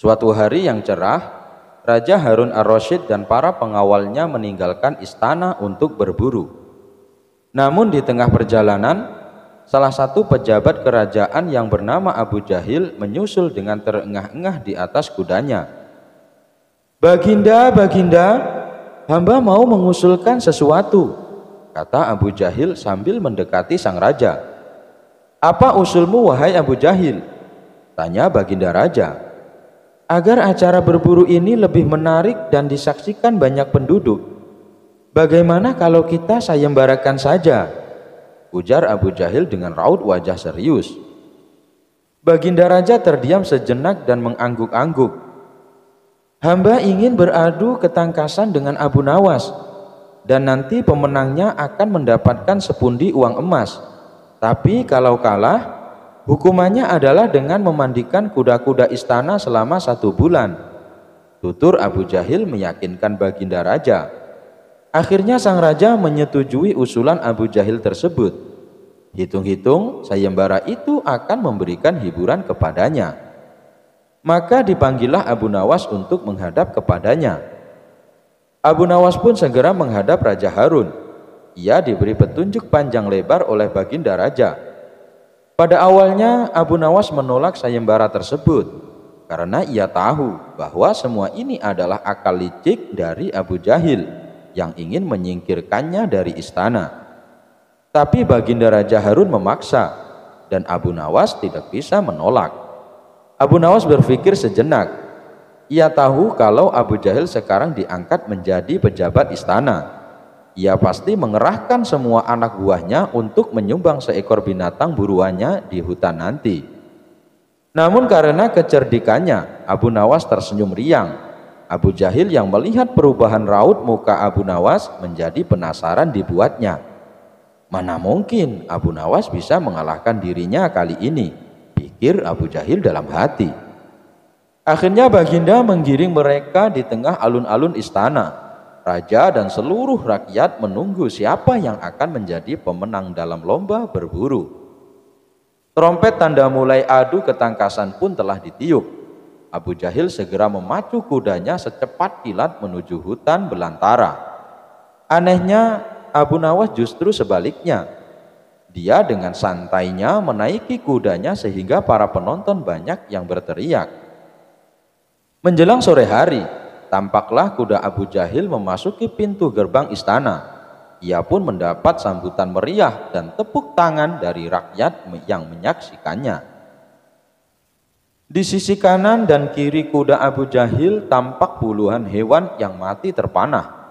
Suatu hari yang cerah, Raja Harun ar-Rasyid dan para pengawalnya meninggalkan istana untuk berburu. Namun di tengah perjalanan, salah satu pejabat kerajaan yang bernama Abu Jahil menyusul dengan terengah-engah di atas kudanya. "Baginda, Baginda, hamba mau mengusulkan sesuatu," kata Abu Jahil sambil mendekati sang raja. "Apa usulmu, wahai Abu Jahil?" tanya Baginda Raja. "Agar acara berburu ini lebih menarik dan disaksikan banyak penduduk, bagaimana kalau kita sayembarakan saja?" ujar Abu Jahil dengan raut wajah serius. Baginda Raja terdiam sejenak dan mengangguk-angguk. "Hamba ingin beradu ketangkasan dengan Abu Nawas, dan nanti pemenangnya akan mendapatkan sepundi uang emas. Tapi kalau kalah, hukumannya adalah dengan memandikan kuda-kuda istana selama 1 bulan," tutur Abu Jahil meyakinkan Baginda Raja. Akhirnya sang raja menyetujui usulan Abu Jahil tersebut. Hitung-hitung sayembara itu akan memberikan hiburan kepadanya. Maka dipanggillah Abu Nawas untuk menghadap kepadanya. Abu Nawas pun segera menghadap Raja Harun. Ia diberi petunjuk panjang lebar oleh Baginda Raja. Pada awalnya Abu Nawas menolak sayembara tersebut karena ia tahu bahwa semua ini adalah akal licik dari Abu Jahil yang ingin menyingkirkannya dari istana. Tapi Baginda Raja Harun memaksa dan Abu Nawas tidak bisa menolak. Abu Nawas berpikir sejenak. Ia tahu kalau Abu Jahil sekarang diangkat menjadi pejabat istana. Ia pasti mengerahkan semua anak buahnya untuk menyumbang seekor binatang buruannya di hutan nanti. Namun karena kecerdikannya, Abu Nawas tersenyum riang. Abu Jahil yang melihat perubahan raut muka Abu Nawas menjadi penasaran dibuatnya. Mana mungkin Abu Nawas bisa mengalahkan dirinya kali ini, pikir Abu Jahil dalam hati. Akhirnya Baginda menggiring mereka di tengah alun-alun istana. Raja dan seluruh rakyat menunggu siapa yang akan menjadi pemenang dalam lomba berburu. Trompet tanda mulai adu ketangkasan pun telah ditiup. Abu Jahil segera memacu kudanya secepat kilat menuju hutan belantara. Anehnya, Abu Nawas justru sebaliknya. Dia dengan santainya menaiki kudanya sehingga para penonton banyak yang berteriak. Menjelang sore hari, tampaklah kuda Abu Jahil memasuki pintu gerbang istana. Ia pun mendapat sambutan meriah dan tepuk tangan dari rakyat yang menyaksikannya. Di sisi kanan dan kiri kuda Abu Jahil tampak puluhan hewan yang mati terpanah.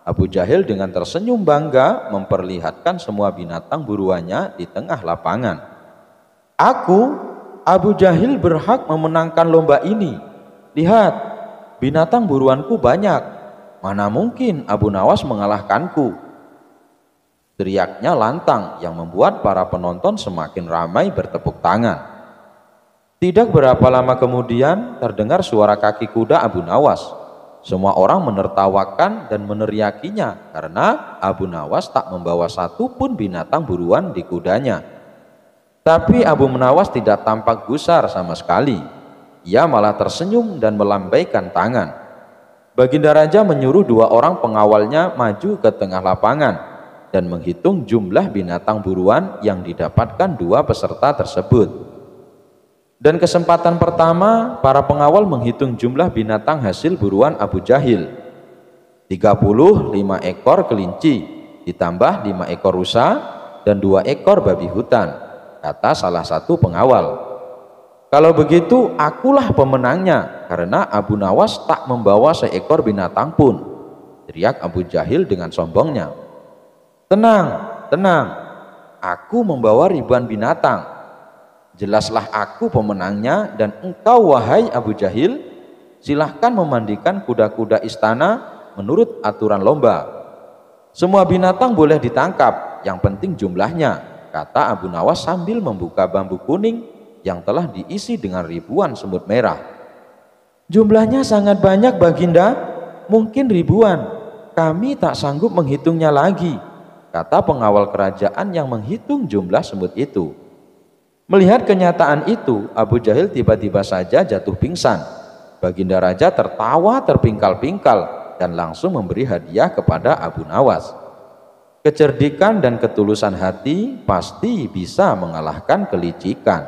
Abu Jahil dengan tersenyum bangga memperlihatkan semua binatang buruannya di tengah lapangan. "Aku, Abu Jahil, berhak memenangkan lomba ini. Lihat, binatang buruanku banyak. Mana mungkin Abu Nawas mengalahkanku?" teriaknya lantang yang membuat para penonton semakin ramai bertepuk tangan. Tidak berapa lama kemudian terdengar suara kaki kuda Abu Nawas. Semua orang menertawakan dan meneriakinya karena Abu Nawas tak membawa satu pun binatang buruan di kudanya. Tapi Abu Nawas tidak tampak gusar sama sekali. Ia malah tersenyum dan melambaikan tangan. Baginda Raja menyuruh 2 orang pengawalnya maju ke tengah lapangan dan menghitung jumlah binatang buruan yang didapatkan 2 peserta tersebut. Dan kesempatan pertama, para pengawal menghitung jumlah binatang hasil buruan Abu Jahil. 35 ekor kelinci, ditambah 5 ekor rusa dan 2 ekor babi hutan, kata salah satu pengawal. "Kalau begitu, akulah pemenangnya, karena Abu Nawas tak membawa seekor binatang pun," teriak Abu Jahil dengan sombongnya. "Tenang, tenang, aku membawa ribuan binatang. Jelaslah aku pemenangnya, dan engkau, wahai Abu Jahil, silahkan memandikan kuda-kuda istana menurut aturan lomba. Semua binatang boleh ditangkap, yang penting jumlahnya," kata Abu Nawas sambil membuka bambu kuning yang telah diisi dengan ribuan semut merah. "Jumlahnya sangat banyak, Baginda, mungkin ribuan. Kami tak sanggup menghitungnya lagi," kata pengawal kerajaan yang menghitung jumlah semut itu. Melihat kenyataan itu, Abu Jahil tiba-tiba saja jatuh pingsan. Baginda Raja tertawa terpingkal-pingkal dan langsung memberi hadiah kepada Abu Nawas. Kecerdikan dan ketulusan hati pasti bisa mengalahkan kelicikan.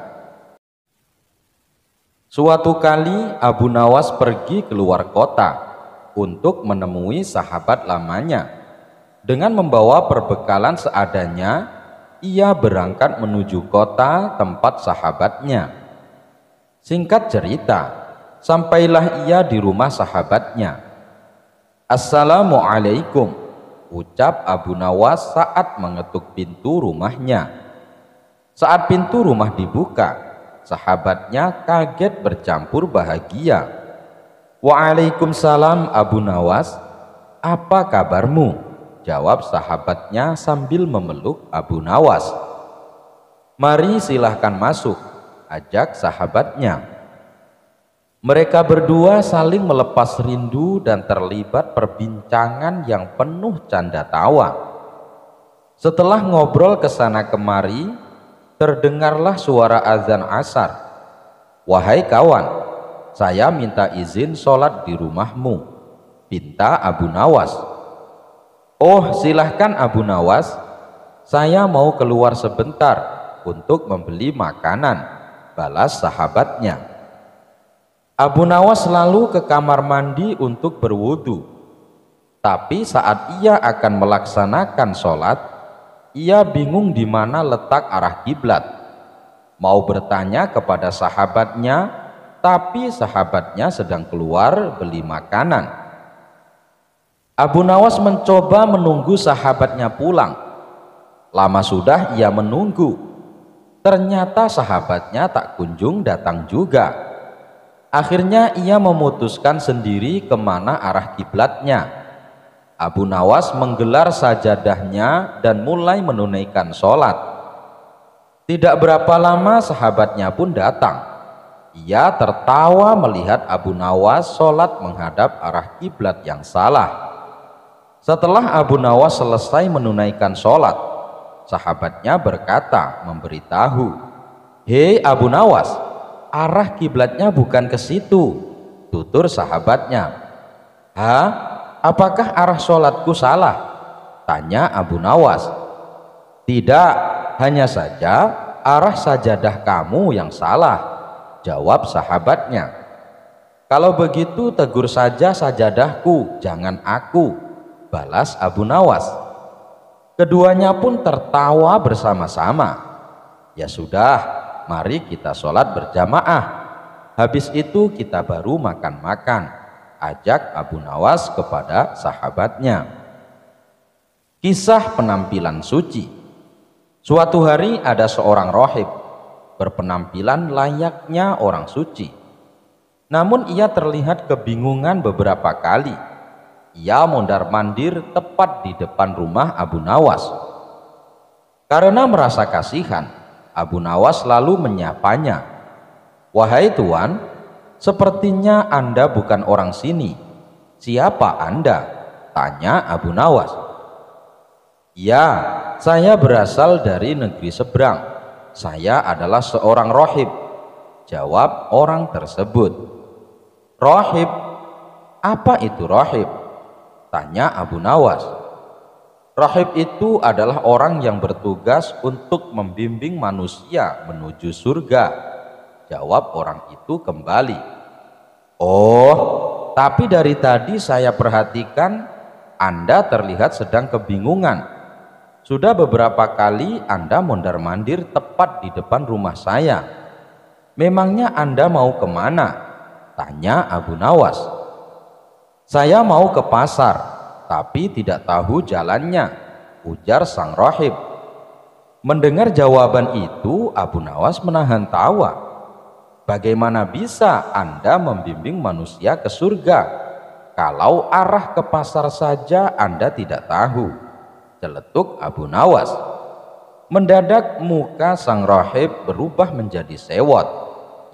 Suatu kali Abu Nawas pergi keluar kota untuk menemui sahabat lamanya. Dengan membawa perbekalan seadanya, ia berangkat menuju kota tempat sahabatnya. Singkat cerita, sampailah ia di rumah sahabatnya. "Assalamualaikum," ucap Abu Nawas saat mengetuk pintu rumahnya. Saat pintu rumah dibuka, sahabatnya kaget bercampur bahagia. "Waalaikumsalam Abu Nawas, apa kabarmu?" jawab sahabatnya sambil memeluk Abu Nawas. "Mari silahkan masuk," ajak sahabatnya. Mereka berdua saling melepas rindu dan terlibat perbincangan yang penuh canda tawa. Setelah ngobrol kesana kemari, terdengarlah suara azan asar. "Wahai kawan, saya minta izin sholat di rumahmu," pinta Abu Nawas. "Oh, silahkan Abu Nawas, saya mau keluar sebentar untuk membeli makanan," balas sahabatnya. Abu Nawas lalu ke kamar mandi untuk berwudu. Tapi saat ia akan melaksanakan sholat, ia bingung di mana letak arah kiblat. Mau bertanya kepada sahabatnya, tapi sahabatnya sedang keluar beli makanan. Abu Nawas mencoba menunggu sahabatnya pulang. Lama sudah ia menunggu. Ternyata sahabatnya tak kunjung datang juga. Akhirnya ia memutuskan sendiri kemana arah kiblatnya. Abu Nawas menggelar sajadahnya dan mulai menunaikan sholat. Tidak berapa lama sahabatnya pun datang. Ia tertawa melihat Abu Nawas sholat menghadap arah kiblat yang salah. Setelah Abu Nawas selesai menunaikan sholat, sahabatnya berkata memberitahu, "Hei Abu Nawas, arah kiblatnya bukan ke situ," tutur sahabatnya. "Hah? Apakah arah sholatku salah?" tanya Abu Nawas. "Tidak, hanya saja arah sajadah kamu yang salah," jawab sahabatnya. "Kalau begitu tegur saja sajadahku, jangan aku," balas Abu Nawas. Keduanya pun tertawa bersama-sama. "Ya sudah, mari kita sholat berjamaah. Habis itu kita baru makan-makan," ajak Abu Nawas kepada sahabatnya. Kisah penampilan suci. Suatu hari ada seorang rohib berpenampilan layaknya orang suci. Namun ia terlihat kebingungan beberapa kali. Ia mondar-mandir tepat di depan rumah Abu Nawas. Karena merasa kasihan, Abu Nawas lalu menyapanya. "Wahai tuan, sepertinya Anda bukan orang sini. Siapa Anda?" tanya Abu Nawas. "Ya, saya berasal dari negeri seberang. Saya adalah seorang rohib," jawab orang tersebut. "Rohib? Apa itu rohib?" tanya Abu Nawas. "Rahib itu adalah orang yang bertugas untuk membimbing manusia menuju surga," jawab orang itu kembali. "Oh, tapi dari tadi saya perhatikan Anda terlihat sedang kebingungan. Sudah beberapa kali Anda mondar-mandir tepat di depan rumah saya. Memangnya Anda mau kemana?" tanya Abu Nawas. "Saya mau ke pasar, tapi tidak tahu jalannya," ujar sang rohib. Mendengar jawaban itu, Abu Nawas menahan tawa. "Bagaimana bisa Anda membimbing manusia ke surga kalau arah ke pasar saja Anda tidak tahu?" celetuk Abu Nawas. Mendadak muka sang rohib berubah menjadi sewot.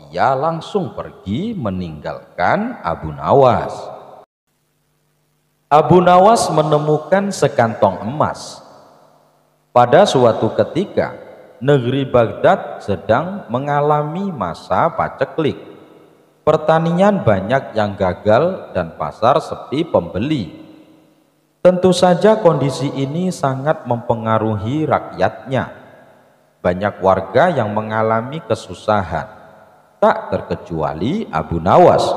Ia langsung pergi meninggalkan Abu Nawas. Abu Nawas menemukan sekantong emas. Pada suatu ketika, negeri Baghdad sedang mengalami masa paceklik. pertanian banyak yang gagal dan pasar sepi pembeli. Tentu saja kondisi ini sangat mempengaruhi rakyatnya. Banyak warga yang mengalami kesusahan, tak terkecuali Abu Nawas.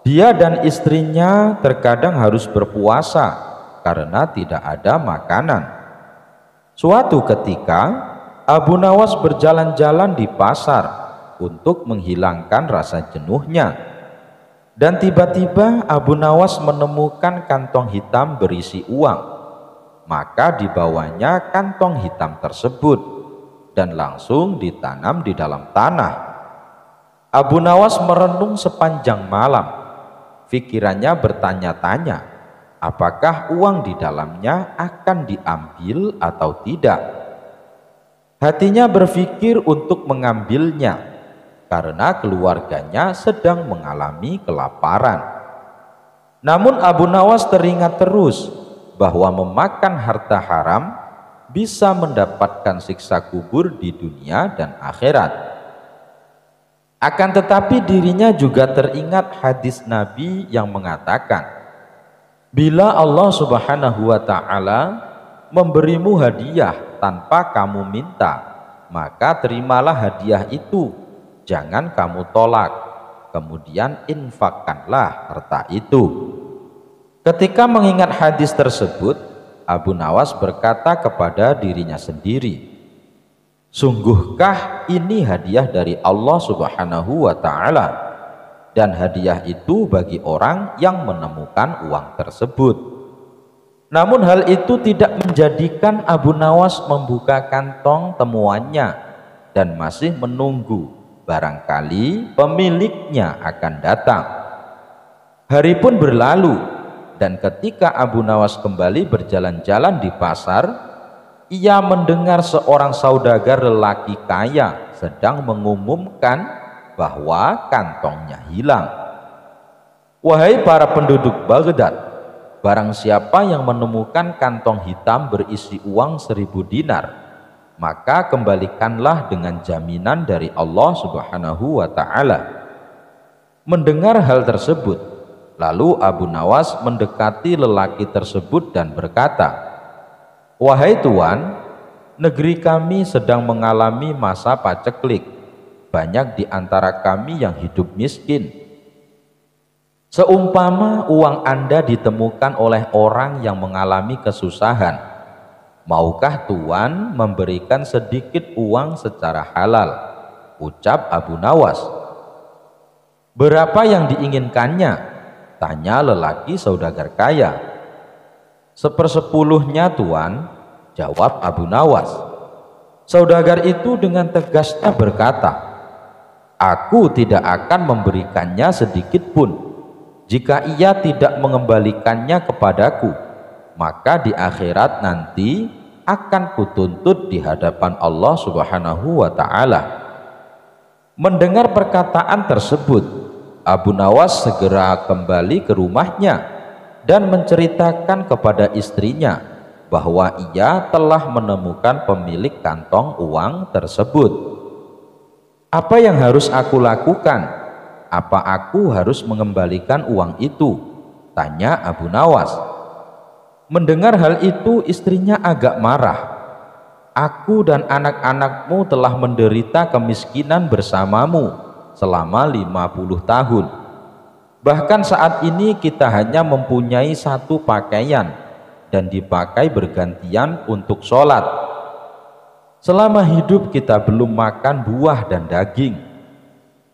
Dia dan istrinya terkadang harus berpuasa karena tidak ada makanan. Suatu ketika Abu Nawas berjalan-jalan di pasar untuk menghilangkan rasa jenuhnya, dan tiba-tiba Abu Nawas menemukan kantong hitam berisi uang. Maka dibawanya kantong hitam tersebut dan langsung ditanam di dalam tanah. Abu Nawas merenung sepanjang malam. Pikirannya bertanya-tanya, apakah uang di dalamnya akan diambil atau tidak. Hatinya berpikir untuk mengambilnya karena keluarganya sedang mengalami kelaparan. Namun Abu Nawas teringat terus bahwa memakan harta haram bisa mendapatkan siksa kubur di dunia dan akhirat. Akan tetapi dirinya juga teringat hadis Nabi yang mengatakan, bila Allah Subhanahu wa ta'ala memberimu hadiah tanpa kamu minta, maka terimalah hadiah itu, jangan kamu tolak, kemudian infakkanlah harta itu. Ketika mengingat hadis tersebut, Abu Nawas berkata kepada dirinya sendiri, sungguhkah ini hadiah dari Allah Subhanahu wa ta'ala, dan hadiah itu bagi orang yang menemukan uang tersebut. Namun hal itu tidak menjadikan Abu Nawas membuka kantong temuannya dan masih menunggu barangkali pemiliknya akan datang. Hari pun berlalu, dan ketika Abu Nawas kembali berjalan-jalan di pasar, ia mendengar seorang saudagar lelaki kaya sedang mengumumkan bahwa kantongnya hilang. Wahai para penduduk Baghdad, barang siapa yang menemukan kantong hitam berisi uang 1000 dinar, maka kembalikanlah dengan jaminan dari Allah Subhanahu wa ta'ala. Mendengar hal tersebut, lalu Abu Nawas mendekati lelaki tersebut dan berkata, wahai Tuan, negeri kami sedang mengalami masa paceklik. Banyak di antara kami yang hidup miskin. Seumpama uang Anda ditemukan oleh orang yang mengalami kesusahan, maukah Tuan memberikan sedikit uang secara halal? Ucap Abu Nawas. Berapa yang diinginkannya? Tanya lelaki saudagar kaya. 1/10-nya Tuan, jawab Abu Nawas. Saudagar itu dengan tegasnya berkata, aku tidak akan memberikannya sedikit pun. Jika ia tidak mengembalikannya kepadaku, maka di akhirat nanti akan kutuntut di hadapan Allah Subhanahu wa ta'ala. Mendengar perkataan tersebut, Abu Nawas segera kembali ke rumahnya dan menceritakan kepada istrinya bahwa ia telah menemukan pemilik kantong uang tersebut. Apa yang harus aku lakukan? Apa aku harus mengembalikan uang itu? Tanya Abu Nawas. Mendengar hal itu, istrinya agak marah. Aku dan anak-anakmu telah menderita kemiskinan bersamamu selama 50 tahun. Bahkan saat ini kita hanya mempunyai satu pakaian dan dipakai bergantian untuk sholat. Selama hidup kita belum makan buah dan daging.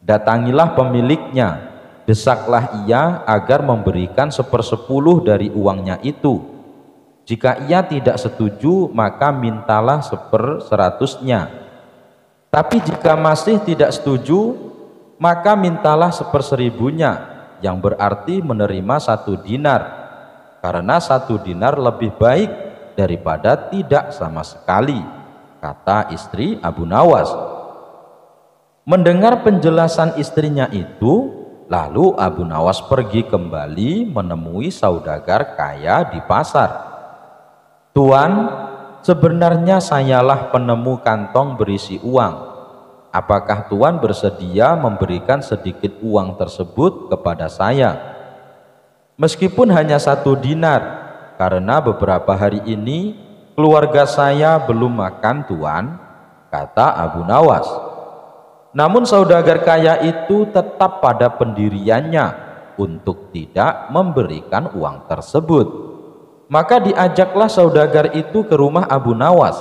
Datangilah pemiliknya, desaklah ia agar memberikan 1/10 dari uangnya itu. Jika ia tidak setuju, maka mintalah 1/100-nya. Tapi jika masih tidak setuju, maka mintalah 1/1000-nya, yang berarti menerima 1 dinar, karena 1 dinar lebih baik daripada tidak sama sekali, kata istri Abu Nawas. Mendengar penjelasan istrinya itu, lalu Abu Nawas pergi kembali menemui saudagar kaya di pasar. Tuan, sebenarnya sayalah penemu kantong berisi uang. apakah Tuan bersedia memberikan sedikit uang tersebut kepada saya? Meskipun hanya 1 dinar, karena beberapa hari ini keluarga saya belum makan Tuan, kata Abu Nawas. Namun saudagar kaya itu tetap pada pendiriannya untuk tidak memberikan uang tersebut. Maka diajaklah saudagar itu ke rumah Abu Nawas,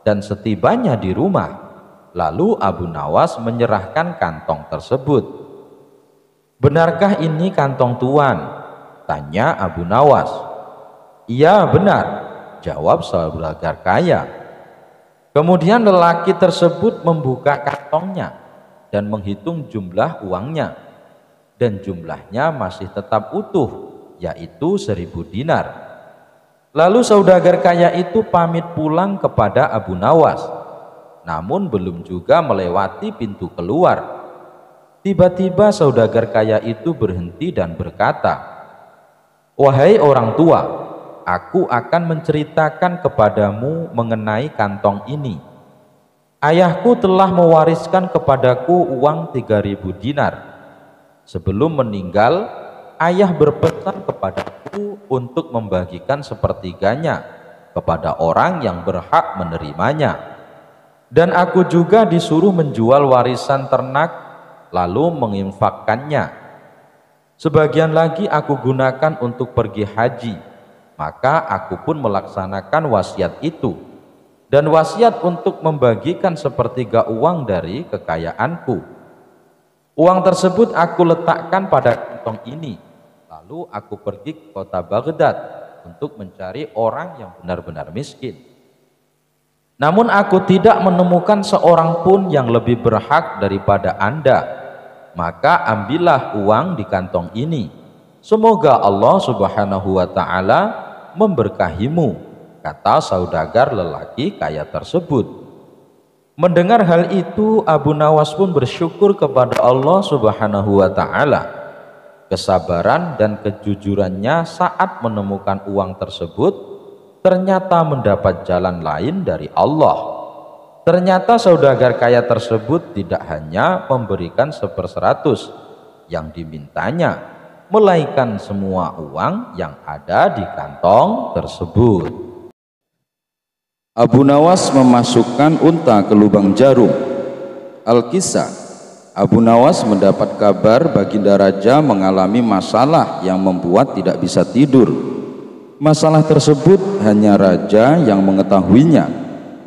dan setibanya di rumah, lalu Abu Nawas menyerahkan kantong tersebut. Benarkah ini kantong Tuan? Tanya Abu Nawas. Iya benar, jawab saudagar kaya. Kemudian lelaki tersebut membuka kantongnya dan menghitung jumlah uangnya, dan jumlahnya masih tetap utuh, yaitu 1000 dinar. Lalu saudagar kaya itu pamit pulang kepada Abu Nawas, namun belum juga melewati pintu keluar. Tiba-tiba saudagar kaya itu berhenti dan berkata, "Wahai orang tua, aku akan menceritakan kepadamu mengenai kantong ini. Ayahku telah mewariskan kepadaku uang 3000 dinar. Sebelum meninggal, ayah berpesan kepadaku untuk membagikan sepertiganya kepada orang yang berhak menerimanya. Dan aku juga disuruh menjual warisan ternak lalu menginfakkannya. Sebagian lagi aku gunakan untuk pergi haji. Maka aku pun melaksanakan wasiat itu, dan wasiat untuk membagikan sepertiga uang dari kekayaanku. Uang tersebut aku letakkan pada kantong ini, lalu aku pergi ke kota Baghdad untuk mencari orang yang benar-benar miskin. Namun aku tidak menemukan seorang pun yang lebih berhak daripada Anda. Maka ambillah uang di kantong ini. Semoga Allah Subhanahu wa Ta'ala memberkahimu, kata saudagar lelaki kaya tersebut. Mendengar hal itu, Abu Nawas pun bersyukur kepada Allah Subhanahu wa Ta'ala. Kesabaran dan kejujurannya saat menemukan uang tersebut ternyata mendapat jalan lain dari Allah. Ternyata saudagar kaya tersebut tidak hanya memberikan 1/100 yang dimintanya, melainkan semua uang yang ada di kantong tersebut. Abu Nawas memasukkan unta ke lubang jarum. Al-Kisah, Abu Nawas mendapat kabar Baginda Raja mengalami masalah yang membuat tidak bisa tidur. Masalah tersebut hanya Raja yang mengetahuinya.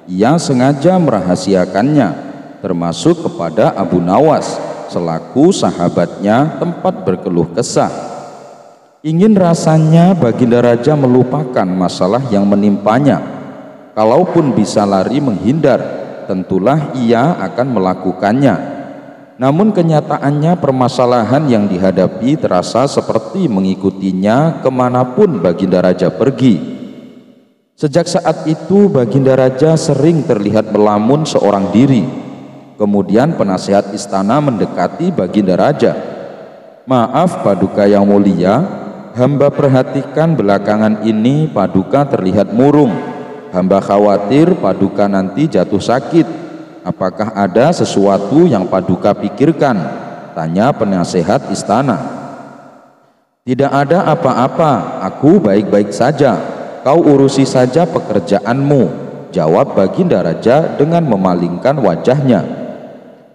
Ia sengaja merahasiakannya, termasuk kepada Abu Nawas selaku sahabatnya tempat berkeluh kesah. Ingin rasanya Baginda Raja melupakan masalah yang menimpanya. Kalaupun bisa lari menghindar, tentulah ia akan melakukannya. Namun kenyataannya permasalahan yang dihadapi terasa seperti mengikutinya kemanapun Baginda Raja pergi. Sejak saat itu Baginda Raja sering terlihat melamun seorang diri. Kemudian penasehat istana mendekati Baginda Raja. "Maaf Paduka yang mulia, hamba perhatikan belakangan ini Paduka terlihat murung. Hamba khawatir Paduka nanti jatuh sakit. Apakah ada sesuatu yang Paduka pikirkan?" tanya penasehat istana. "Tidak ada apa-apa, aku baik-baik saja. Kau urusi saja pekerjaanmu," jawab Baginda Raja dengan memalingkan wajahnya.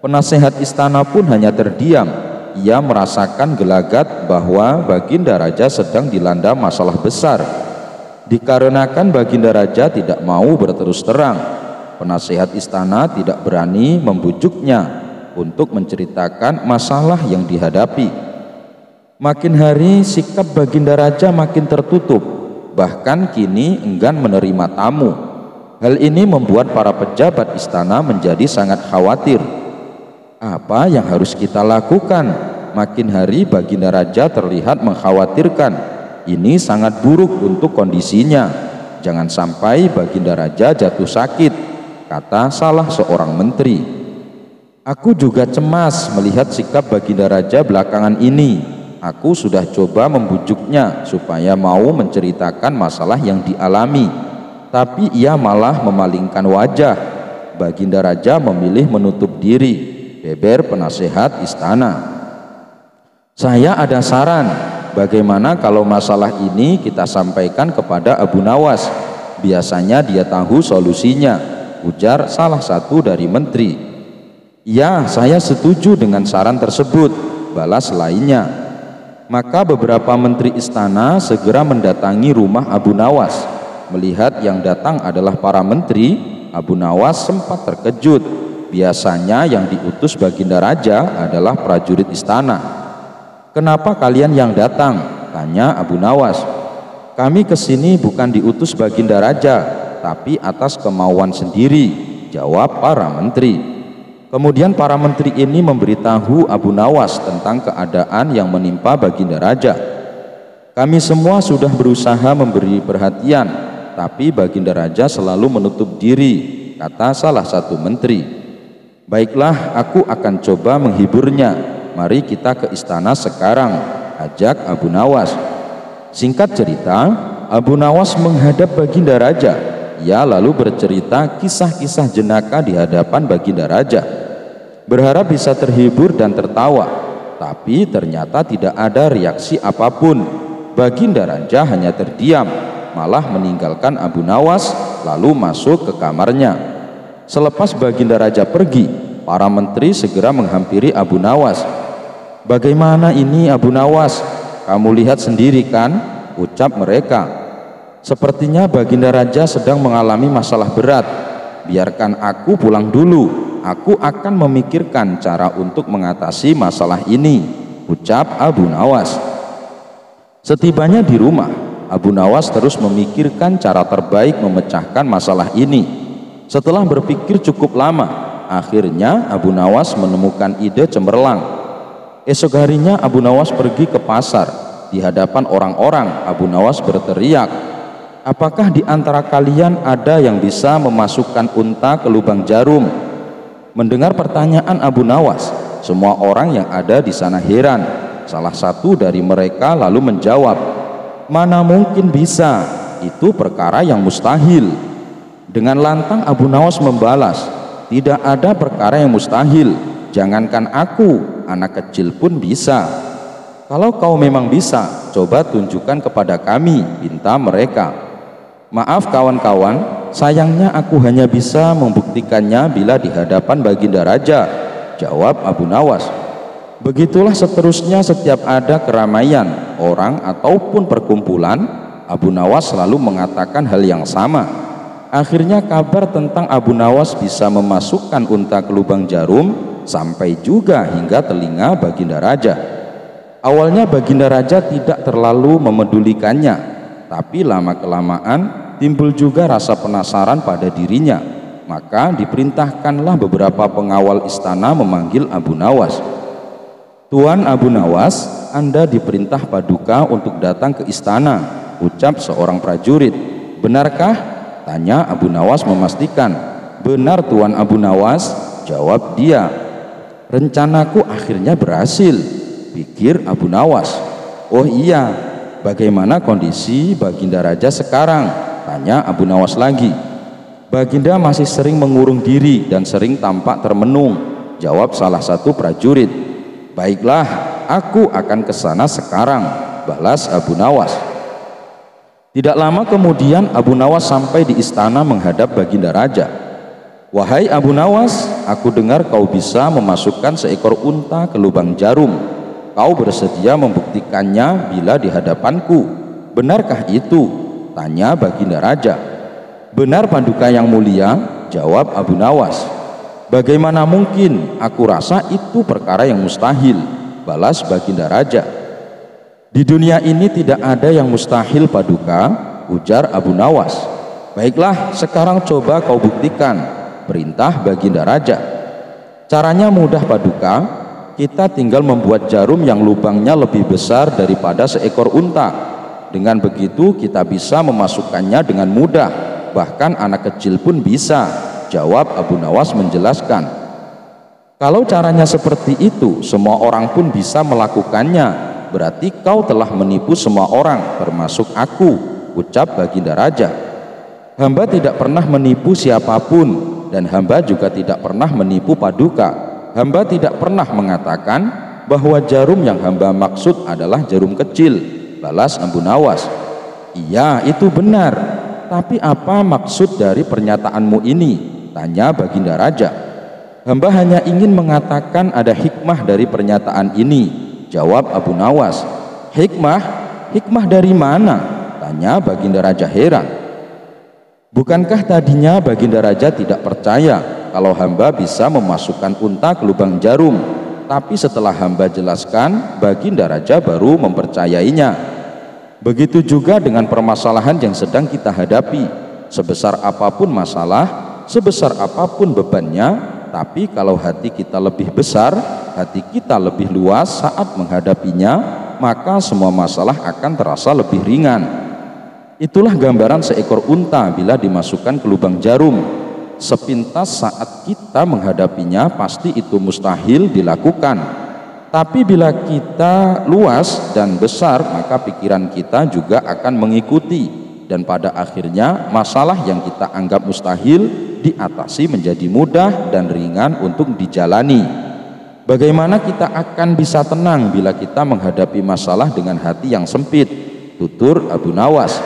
Penasehat istana pun hanya terdiam. Ia merasakan gelagat bahwa Baginda Raja sedang dilanda masalah besar. Dikarenakan Baginda Raja tidak mau berterus terang, penasehat istana tidak berani membujuknya untuk menceritakan masalah yang dihadapi. Makin hari sikap Baginda Raja makin tertutup, bahkan kini enggan menerima tamu. Hal ini membuat para pejabat istana menjadi sangat khawatir. Apa yang harus kita lakukan? Makin hari Baginda Raja terlihat mengkhawatirkan. Ini sangat buruk untuk kondisinya. Jangan sampai Baginda Raja jatuh sakit, kata salah seorang menteri. "Aku juga cemas melihat sikap Baginda Raja belakangan ini. Aku sudah coba membujuknya supaya mau menceritakan masalah yang dialami, tapi ia malah memalingkan wajah. Baginda Raja memilih menutup diri, beber penasehat istana. Saya ada saran, bagaimana kalau masalah ini kita sampaikan kepada Abu Nawas? Biasanya dia tahu solusinya, ujar salah satu dari menteri. Ya, saya setuju dengan saran tersebut, balas lainnya. Maka beberapa menteri istana segera mendatangi rumah Abu Nawas. Melihat yang datang adalah para menteri, Abu Nawas sempat terkejut. Biasanya yang diutus Baginda Raja adalah prajurit istana. Kenapa kalian yang datang? Tanya Abu Nawas. Kami kesini bukan diutus Baginda Raja, tapi atas kemauan sendiri, jawab para menteri. Kemudian para menteri ini memberitahu Abu Nawas tentang keadaan yang menimpa Baginda Raja. Kami semua sudah berusaha memberi perhatian, tapi Baginda Raja selalu menutup diri, kata salah satu menteri. Baiklah, aku akan coba menghiburnya. Mari kita ke istana sekarang, ajak Abu Nawas. Singkat cerita, Abu Nawas menghadap Baginda Raja. Ia lalu bercerita kisah-kisah jenaka di hadapan Baginda Raja. Berharap bisa terhibur dan tertawa, tapi ternyata tidak ada reaksi apapun. Baginda Raja hanya terdiam, malah meninggalkan Abu Nawas lalu masuk ke kamarnya. Selepas Baginda Raja pergi, para menteri segera menghampiri Abu Nawas. Bagaimana ini Abu Nawas? Kamu lihat sendiri kan? Ucap mereka. Sepertinya Baginda Raja sedang mengalami masalah berat. Biarkan aku pulang dulu. Aku akan memikirkan cara untuk mengatasi masalah ini, ucap Abu Nawas. Setibanya di rumah, Abu Nawas terus memikirkan cara terbaik memecahkan masalah ini. Setelah berpikir cukup lama, akhirnya Abu Nawas menemukan ide cemerlang. Esok harinya Abu Nawas pergi ke pasar. Di hadapan orang-orang, Abu Nawas berteriak, apakah di antara kalian ada yang bisa memasukkan unta ke lubang jarum? Mendengar pertanyaan Abu Nawas, semua orang yang ada di sana heran. Salah satu dari mereka lalu menjawab, mana mungkin bisa, itu perkara yang mustahil. Dengan lantang Abu Nawas membalas, tidak ada perkara yang mustahil, jangankan aku, anak kecil pun bisa. Kalau kau memang bisa, coba tunjukkan kepada kami, pinta mereka. Maaf kawan-kawan, sayangnya aku hanya bisa membuktikannya bila di hadapan Baginda Raja, jawab Abu Nawas. Begitulah seterusnya setiap ada keramaian, orang ataupun perkumpulan, Abu Nawas selalu mengatakan hal yang sama. Akhirnya kabar tentang Abu Nawas bisa memasukkan unta ke lubang jarum sampai juga hingga telinga Baginda Raja. Awalnya Baginda Raja tidak terlalu memedulikannya, tapi lama-kelamaan timbul juga rasa penasaran pada dirinya. Maka diperintahkanlah beberapa pengawal istana memanggil Abu Nawas. Tuan Abu Nawas, Anda diperintah Paduka untuk datang ke istana, ucap seorang prajurit. Benarkah? Tanya Abu Nawas memastikan. Benar Tuan Abu Nawas, jawab dia. Rencanaku akhirnya berhasil, pikir Abu Nawas. Oh iya, bagaimana kondisi Baginda Raja sekarang? Tanya Abu Nawas lagi. Baginda masih sering mengurung diri dan sering tampak termenung, jawab salah satu prajurit. Baiklah, aku akan ke sana sekarang, balas Abu Nawas. Tidak lama kemudian Abu Nawas sampai di istana menghadap Baginda Raja. Wahai Abu Nawas, aku dengar kau bisa memasukkan seekor unta ke lubang jarum. Kau bersedia membuktikannya bila di hadapanku. Benarkah itu? Tanya Baginda Raja. Benar Paduka yang mulia, jawab Abu Nawas. Bagaimana mungkin, aku rasa itu perkara yang mustahil, balas Baginda Raja. Di dunia ini tidak ada yang mustahil Paduka, ujar Abu Nawas. Baiklah, sekarang coba kau buktikan, perintah Baginda Raja. Caranya mudah Paduka, kita tinggal membuat jarum yang lubangnya lebih besar daripada seekor unta. Dengan begitu kita bisa memasukkannya dengan mudah, bahkan anak kecil pun bisa, jawab Abu Nawas menjelaskan. Kalau caranya seperti itu, semua orang pun bisa melakukannya, berarti kau telah menipu semua orang, termasuk aku, ucap Baginda Raja. Hamba tidak pernah menipu siapapun, dan hamba juga tidak pernah menipu paduka. Hamba tidak pernah mengatakan bahwa jarum yang hamba maksud adalah jarum kecil, balas Abu Nawas. Iya, itu benar. Tapi apa maksud dari pernyataanmu ini? Tanya Baginda Raja. Hamba hanya ingin mengatakan ada hikmah dari pernyataan ini, jawab Abu Nawas. Hikmah? Hikmah dari mana? Tanya Baginda Raja heran. Bukankah tadinya Baginda Raja tidak percaya kalau hamba bisa memasukkan unta ke lubang jarum? Tapi setelah hamba jelaskan, Baginda Raja baru mempercayainya. Begitu juga dengan permasalahan yang sedang kita hadapi. Sebesar apapun masalah, sebesar apapun bebannya, tapi kalau hati kita lebih besar, hati kita lebih luas saat menghadapinya, maka semua masalah akan terasa lebih ringan. Itulah gambaran seekor unta bila dimasukkan ke lubang jarum. Sepintas saat kita menghadapinya, pasti itu mustahil dilakukan. Tapi bila kita luas dan besar, maka pikiran kita juga akan mengikuti, dan pada akhirnya masalah yang kita anggap mustahil diatasi menjadi mudah dan ringan untuk dijalani. Bagaimana kita akan bisa tenang bila kita menghadapi masalah dengan hati yang sempit? Tutur Abu Nawas.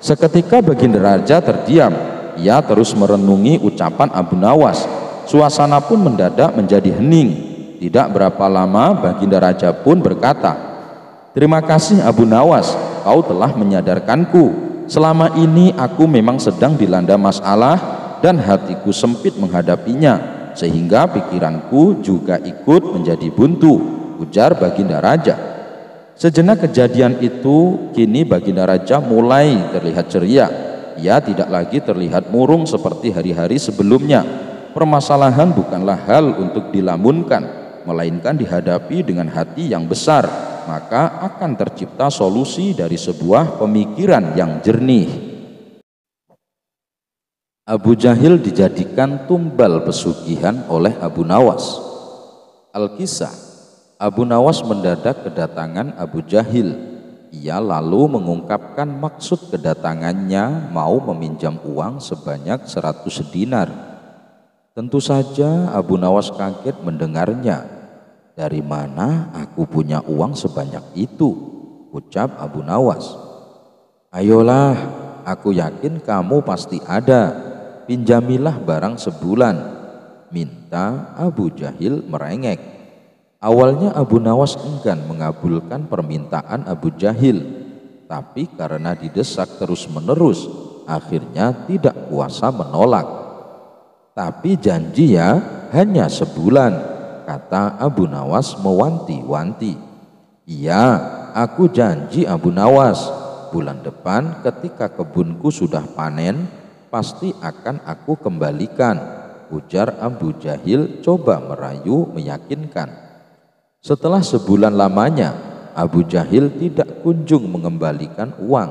Seketika Baginda Raja terdiam. Ia terus merenungi ucapan Abu Nawas. Suasana pun mendadak menjadi hening. Tidak berapa lama Baginda Raja pun berkata, "Terima kasih Abu Nawas, kau telah menyadarkanku. Selama ini aku memang sedang dilanda masalah dan hatiku sempit menghadapinya, sehingga pikiranku juga ikut menjadi buntu," ujar Baginda Raja. Sejenak kejadian itu, kini Baginda Raja mulai terlihat ceria. Ia tidak lagi terlihat murung seperti hari-hari sebelumnya. Permasalahan bukanlah hal untuk dilamunkan, melainkan dihadapi dengan hati yang besar, maka akan tercipta solusi dari sebuah pemikiran yang jernih. Abu Jahil dijadikan tumbal pesugihan oleh Abu Nawas. Al-Kisah, Abu Nawas mendadak kedatangan Abu Jahil. Ia lalu mengungkapkan maksud kedatangannya, mau meminjam uang sebanyak 100 dinar. Tentu saja Abu Nawas kaget mendengarnya. "Dari mana aku punya uang sebanyak itu?" ucap Abu Nawas. "Ayolah, aku yakin kamu pasti ada. Pinjamilah barang sebulan," minta Abu Jahil merengek. Awalnya Abu Nawas enggan mengabulkan permintaan Abu Jahil, tapi karena didesak terus-menerus, akhirnya tidak kuasa menolak. "Tapi janji ya, hanya sebulan," kata Abu Nawas mewanti-wanti. "Iya, aku janji Abu Nawas. Bulan depan ketika kebunku sudah panen, pasti akan aku kembalikan," ujar Abu Jahil coba merayu meyakinkan. Setelah sebulan lamanya, Abu Jahil tidak kunjung mengembalikan uang.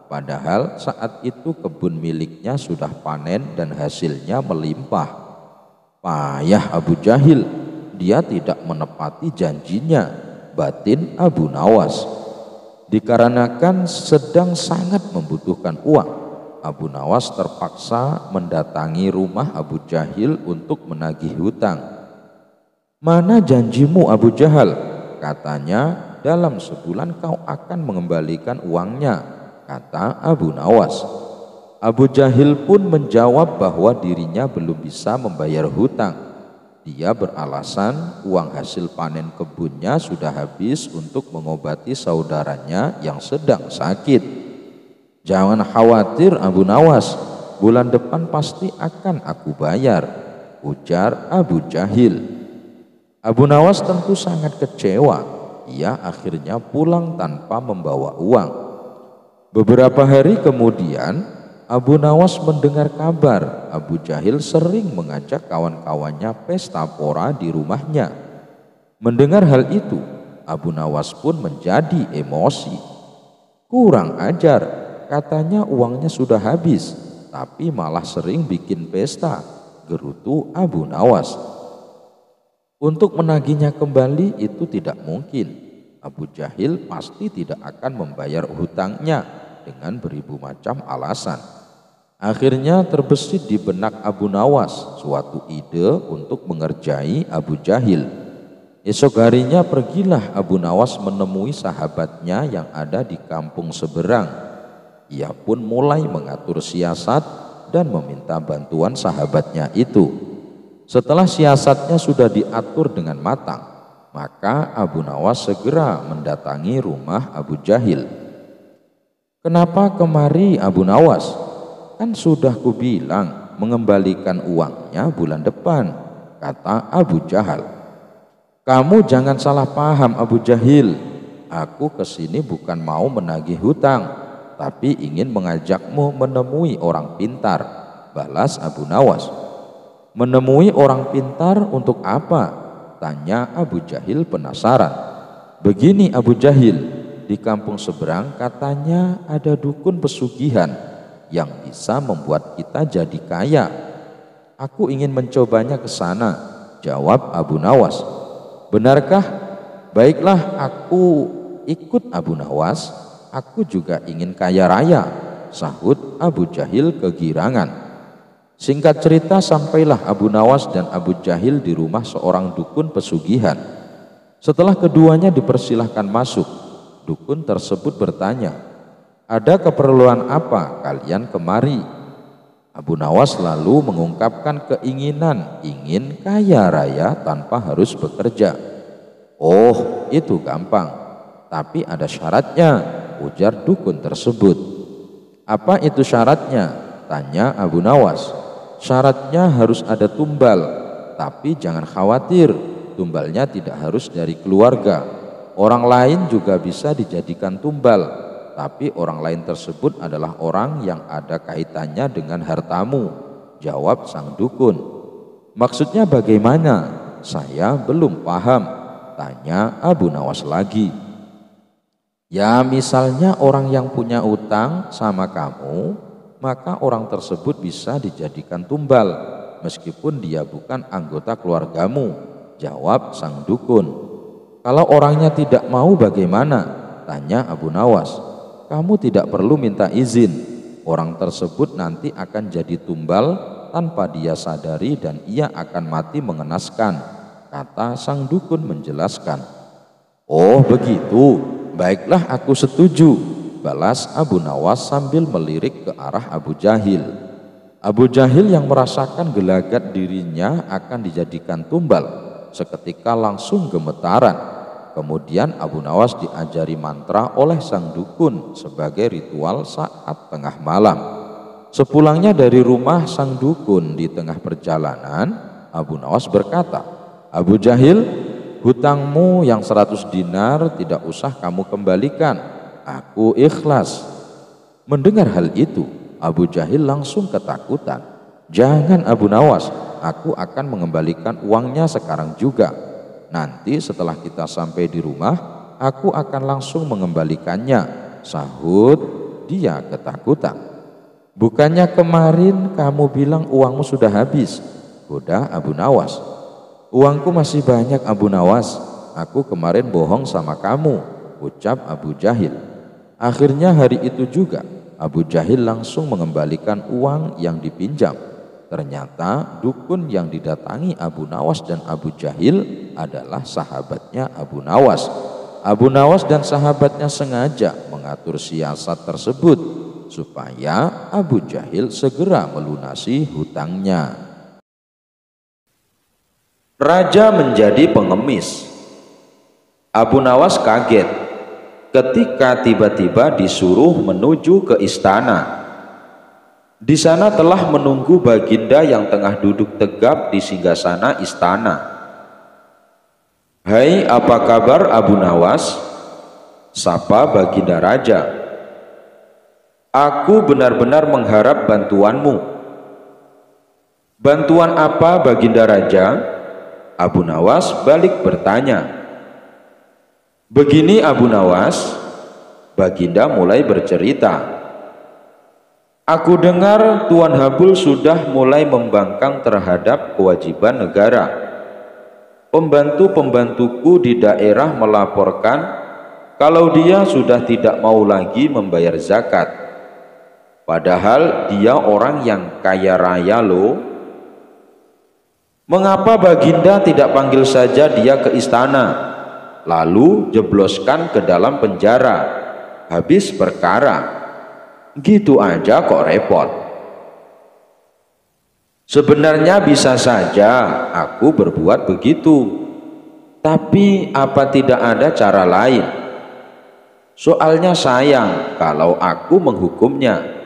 Padahal saat itu kebun miliknya sudah panen dan hasilnya melimpah. Payah Abu Jahil, dia tidak menepati janjinya, batin Abu Nawas. Dikarenakan sedang sangat membutuhkan uang, Abu Nawas terpaksa mendatangi rumah Abu Jahil untuk menagih hutang. "Mana janjimu Abu Jahal?" katanya, "dalam sebulan kau akan mengembalikan uangnya," kata Abu Nawas. Abu Jahil pun menjawab bahwa dirinya belum bisa membayar hutang. Dia beralasan uang hasil panen kebunnya sudah habis untuk mengobati saudaranya yang sedang sakit. "Jangan khawatir Abu Nawas, bulan depan pasti akan aku bayar," ujar Abu Jahil. Abu Nawas tentu sangat kecewa. Ia akhirnya pulang tanpa membawa uang. Beberapa hari kemudian, Abu Nawas mendengar kabar Abu Jahil sering mengajak kawan-kawannya pesta pora di rumahnya. Mendengar hal itu, Abu Nawas pun menjadi emosi. "Kurang ajar, katanya uangnya sudah habis, tapi malah sering bikin pesta," gerutu Abu Nawas. Untuk menagihnya kembali itu tidak mungkin. Abu Jahil pasti tidak akan membayar hutangnya dengan beribu macam alasan. Akhirnya terbesit di benak Abu Nawas suatu ide untuk mengerjai Abu Jahil. Esok harinya pergilah Abu Nawas menemui sahabatnya yang ada di kampung seberang. Ia pun mulai mengatur siasat dan meminta bantuan sahabatnya itu. Setelah siasatnya sudah diatur dengan matang, maka Abu Nawas segera mendatangi rumah Abu Jahil. "Kenapa kemari Abu Nawas? Kan sudah kubilang mengembalikan uangnya bulan depan," kata Abu Jahal. "Kamu jangan salah paham Abu Jahil. Aku kesini bukan mau menagih hutang, tapi ingin mengajakmu menemui orang pintar," balas Abu Nawas. "Menemui orang pintar untuk apa?" tanya Abu Jahil penasaran. "Begini Abu Jahil, di kampung seberang katanya ada dukun pesugihan yang bisa membuat kita jadi kaya. Aku ingin mencobanya ke sana," jawab Abu Nawas. "Benarkah? Baiklah, aku ikut Abu Nawas. Aku juga ingin kaya raya," sahut Abu Jahil kegirangan. Singkat cerita, sampailah Abu Nawas dan Abu Jahil di rumah seorang dukun pesugihan. Setelah keduanya dipersilahkan masuk, dukun tersebut bertanya, "Ada keperluan apa kalian kemari?" Abu Nawas lalu mengungkapkan keinginan ingin kaya raya tanpa harus bekerja. "Oh, itu gampang, tapi ada syaratnya," ujar dukun tersebut. "Apa itu syaratnya?" tanya Abu Nawas. "Syaratnya harus ada tumbal, tapi jangan khawatir, tumbalnya tidak harus dari keluarga. Orang lain juga bisa dijadikan tumbal, tapi orang lain tersebut adalah orang yang ada kaitannya dengan hartamu," jawab sang dukun. "Maksudnya bagaimana? Saya belum paham," tanya Abu Nawas lagi. "Ya, misalnya orang yang punya utang sama kamu, maka orang tersebut bisa dijadikan tumbal meskipun dia bukan anggota keluargamu," jawab sang dukun. "Kalau orangnya tidak mau bagaimana?" tanya Abu Nawas. "Kamu tidak perlu minta izin. Orang tersebut nanti akan jadi tumbal tanpa dia sadari dan ia akan mati mengenaskan," kata sang dukun menjelaskan. "Oh begitu, baiklah aku setuju," balas Abu Nawas sambil melirik ke arah Abu Jahil. Abu Jahil yang merasakan gelagat dirinya akan dijadikan tumbal seketika langsung gemetaran. Kemudian Abu Nawas diajari mantra oleh sang dukun sebagai ritual saat tengah malam. Sepulangnya dari rumah sang dukun di tengah perjalanan, Abu Nawas berkata, "Abu Jahil, hutangmu yang 100 dinar tidak usah kamu kembalikan. Aku ikhlas." Mendengar hal itu, Abu Jahil langsung ketakutan. "Jangan Abu Nawas, aku akan mengembalikan uangnya sekarang juga. Nanti setelah kita sampai di rumah, aku akan langsung mengembalikannya," sahut dia ketakutan. "Bukannya kemarin kamu bilang uangmu sudah habis?" goda Abu Nawas. "Uangku masih banyak Abu Nawas, aku kemarin bohong sama kamu," ucap Abu Jahil. Akhirnya hari itu juga Abu Jahil langsung mengembalikan uang yang dipinjam. Ternyata dukun yang didatangi Abu Nawas dan Abu Jahil adalah sahabatnya Abu Nawas. Abu Nawas dan sahabatnya sengaja mengatur siasat tersebut supaya Abu Jahil segera melunasi hutangnya. Raja menjadi pengemis. Abu Nawas kaget ketika tiba-tiba disuruh menuju ke istana. Di sana telah menunggu baginda yang tengah duduk tegap di singgasana istana. "Hai, apa kabar Abu Nawas?" sapa baginda raja. "Aku benar-benar mengharap bantuanmu." "Bantuan apa baginda raja?" Abu Nawas balik bertanya. "Begini Abu Nawas," baginda mulai bercerita. "Aku dengar Tuan Habul sudah mulai membangkang terhadap kewajiban negara. Pembantu-pembantuku di daerah melaporkan kalau dia sudah tidak mau lagi membayar zakat. Padahal dia orang yang kaya raya loh. Mengapa Baginda tidak panggil saja dia ke istana, lalu jebloskan ke dalam penjara, habis perkara? Gitu aja kok repot. Sebenarnya bisa saja aku berbuat begitu, tapi apa tidak ada cara lain? Soalnya sayang kalau aku menghukumnya.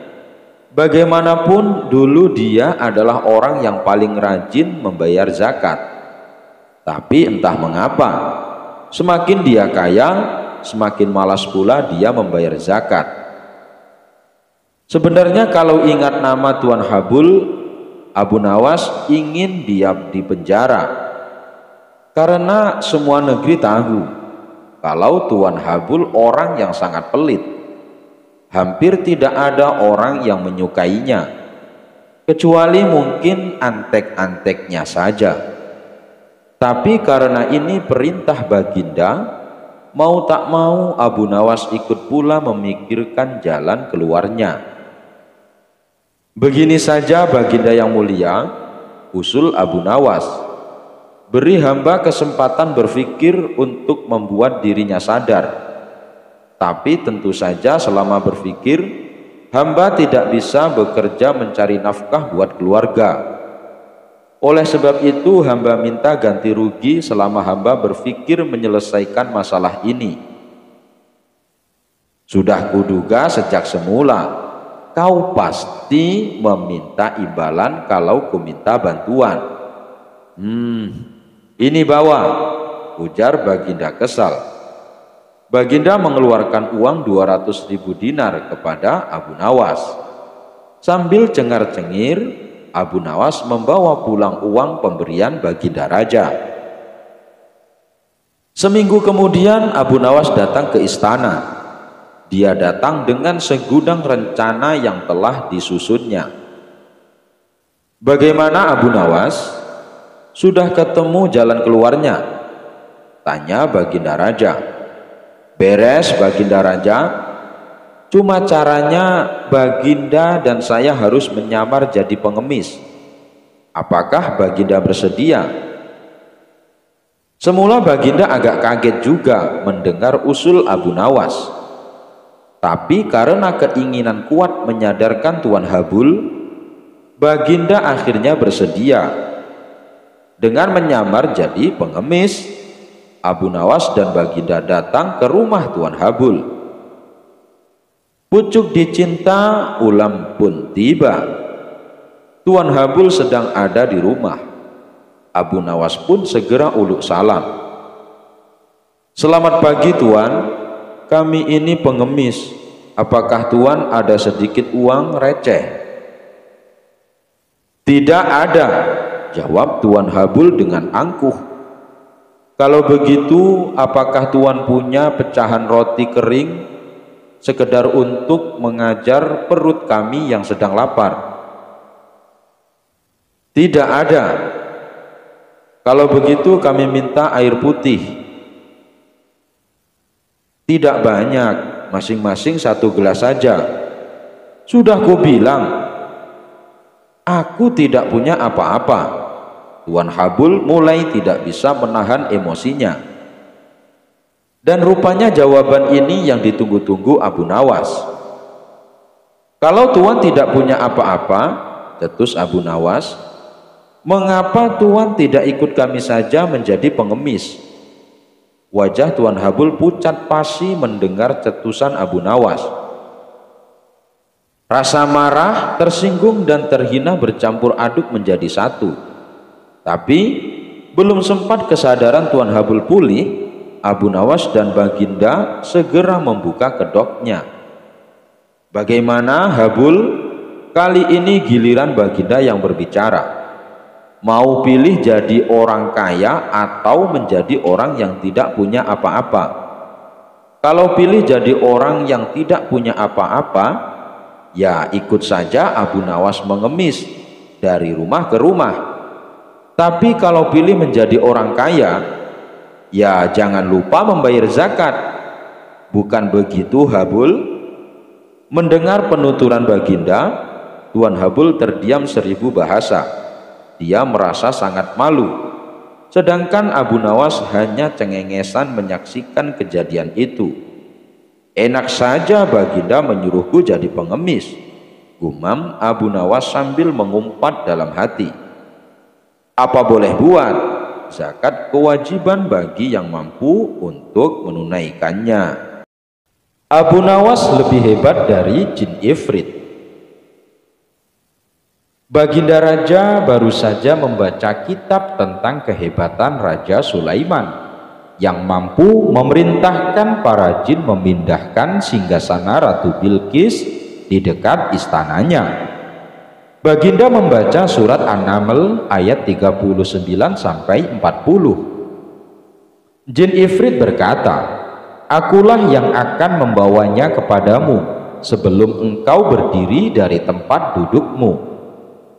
Bagaimanapun dulu dia adalah orang yang paling rajin membayar zakat. Tapi entah mengapa, semakin dia kaya, semakin malas pula dia membayar zakat. Sebenarnya kalau ingat nama Tuan Habul, Abu Nawas ingin dia di penjara. Karena semua negeri tahu kalau Tuan Habul orang yang sangat pelit. Hampir tidak ada orang yang menyukainya, kecuali mungkin antek-anteknya saja. Tapi karena ini perintah Baginda, mau tak mau Abu Nawas ikut pula memikirkan jalan keluarnya. Begini saja Baginda yang mulia, usul Abu Nawas. Beri hamba kesempatan berpikir untuk membuat dirinya sadar. Tapi tentu saja selama berpikir, hamba tidak bisa bekerja mencari nafkah buat keluarga. Oleh sebab itu hamba minta ganti rugi selama hamba berpikir menyelesaikan masalah ini. Sudah kuduga sejak semula, kau pasti meminta imbalan kalau kuminta bantuan. Ini bawa, ujar Baginda kesal. Baginda mengeluarkan uang 200.000 dinar kepada Abu Nawas. Sambil cengar-cengir, Abu Nawas membawa pulang uang pemberian Baginda Raja. Seminggu kemudian Abu Nawas datang ke istana. Dia datang dengan segudang rencana yang telah disusunnya. Bagaimana Abu Nawas? Sudah ketemu jalan keluarnya? Tanya Baginda Raja. Beres Baginda Raja, cuma caranya Baginda dan saya harus menyamar jadi pengemis. Apakah Baginda bersedia? Semula Baginda agak kaget juga mendengar usul Abu Nawas. Tapi karena keinginan kuat menyadarkan Tuan Habul, Baginda akhirnya bersedia. Dengan menyamar jadi pengemis, Abu Nawas dan Baginda datang ke rumah Tuan Habul. Pucuk dicinta ulam pun tiba. Tuan Habul sedang ada di rumah. Abu Nawas pun segera uluk salam. Selamat pagi Tuan, kami ini pengemis. Apakah Tuan ada sedikit uang receh? Tidak ada, jawab Tuan Habul dengan angkuh. Kalau begitu, apakah Tuan punya pecahan roti kering sekedar untuk mengajar perut kami yang sedang lapar? Tidak ada. Kalau begitu kami minta air putih. Tidak banyak, masing-masing 1 gelas saja. Sudah kubilang, aku tidak punya apa-apa. Tuan Habul mulai tidak bisa menahan emosinya. Dan rupanya jawaban ini yang ditunggu-tunggu Abu Nawas. Kalau Tuan tidak punya apa-apa, cetus Abu Nawas, mengapa Tuan tidak ikut kami saja menjadi pengemis? Wajah Tuan Habul pucat pasi mendengar cetusan Abu Nawas. Rasa marah, tersinggung dan terhina bercampur aduk menjadi satu. Tapi belum sempat kesadaran Tuan Habul pulih, Abu Nawas dan Baginda segera membuka kedoknya. Bagaimana Habul? Kali ini giliran Baginda yang berbicara. Mau pilih jadi orang kaya atau menjadi orang yang tidak punya apa-apa? Kalau pilih jadi orang yang tidak punya apa-apa, ya ikut saja Abu Nawas mengemis dari rumah ke rumah. Tapi kalau pilih menjadi orang kaya, ya jangan lupa membayar zakat. Bukan begitu Habul? Mendengar penuturan Baginda, Tuan Habul terdiam 1000 bahasa. Dia merasa sangat malu. Sedangkan Abu Nawas hanya cengengesan menyaksikan kejadian itu. Enak saja Baginda menyuruhku jadi pengemis, gumam Abu Nawas sambil mengumpat dalam hati. Apa boleh buat, zakat kewajiban bagi yang mampu untuk menunaikannya. Abu Nawas lebih hebat dari jin ifrit. Baginda Raja baru saja membaca kitab tentang kehebatan Raja Sulaiman yang mampu memerintahkan para jin memindahkan singgasana Ratu Bilqis di dekat istananya. Baginda membaca surat An-Naml ayat 39 sampai 40. Jin ifrit berkata, "Akulah yang akan membawanya kepadamu sebelum engkau berdiri dari tempat dudukmu,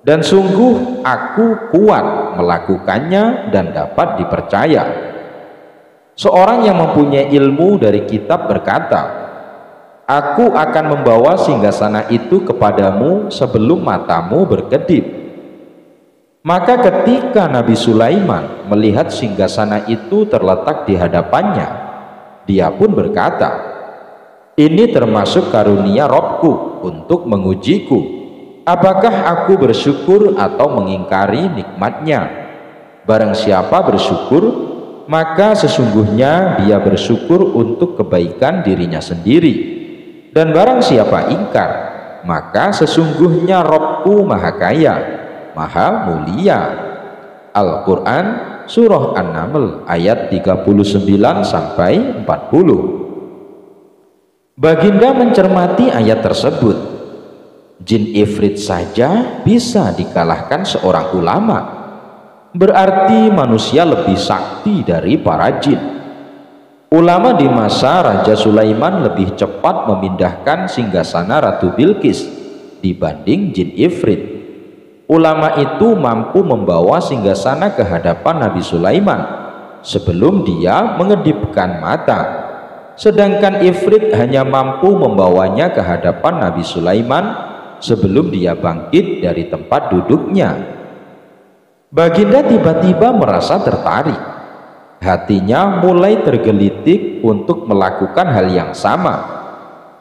dan sungguh aku kuat melakukannya dan dapat dipercaya." Seorang yang mempunyai ilmu dari kitab berkata, "Aku akan membawa singgasana itu kepadamu sebelum matamu berkedip." Maka ketika Nabi Sulaiman melihat singgasana itu terletak di hadapannya, dia pun berkata, "Ini termasuk karunia Robku untuk mengujiku. Apakah aku bersyukur atau mengingkari nikmatnya? Barang siapa bersyukur, maka sesungguhnya dia bersyukur untuk kebaikan dirinya sendiri. Dan barang siapa ingkar, maka sesungguhnya Robku Maha Kaya, Maha Mulia." Al-Quran Surah An-Naml ayat 39 sampai 40. Baginda mencermati ayat tersebut. Jin ifrit saja bisa dikalahkan seorang ulama. Berarti manusia lebih sakti dari para jin. Ulama di masa Raja Sulaiman lebih cepat memindahkan singgasana Ratu Bilqis dibanding jin ifrit. Ulama itu mampu membawa singgasana ke hadapan Nabi Sulaiman sebelum dia mengedipkan mata, sedangkan ifrit hanya mampu membawanya ke hadapan Nabi Sulaiman sebelum dia bangkit dari tempat duduknya. Baginda tiba-tiba merasa tertarik. Hatinya mulai tergelitik untuk melakukan hal yang sama.